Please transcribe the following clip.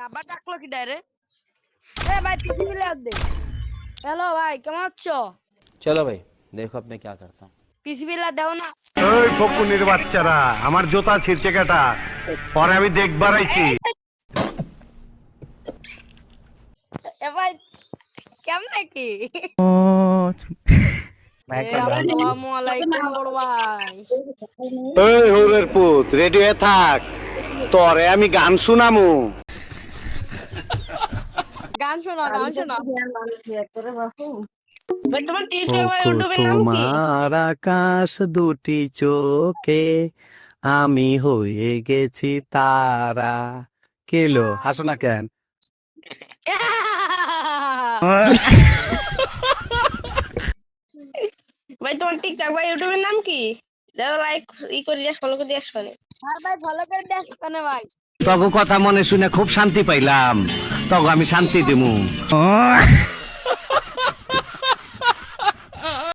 আবার ডাকলো কি ডাইরে? এ ভাই পিসি মিলে দে। হ্যালো ভাই, কেমন আছো? चलो भाई देखो अब मैं क्या करता हूँ। পিসি মিলে দাও না। ওই ফকুনির বাচ্চারা আমার জুতা ছিঁড়ছে কেটা পরে আমি দেখবার আইছি। এ ভাই কেমনে কি? আসসালামু আলাইকুম বড় ভাই। ওই হৌরের পুত রেডি হয়ে থাক, তোরে আমি গান শুনামু। গান শোনা, গান শোনা। ভাই তোমার টিকটক বা ওগো ইউটিউবের নাম কি? তোমার আকাশ দুটি চোখে আমি হয়ে গেছি তারা। কেলো হাসো না কেন? ভাই তোমার টিকটক বা ইউটিউবের নাম কি? দাও লাইক করে দিয়ে ফলো করে দিয়ে আসবে। আর ভাই ফলো করে দিয়ে আসবে ভাই। তগো কথা মনে শুনে খুব শান্তি পাইলাম, তগো আমি শান্তি দিমু।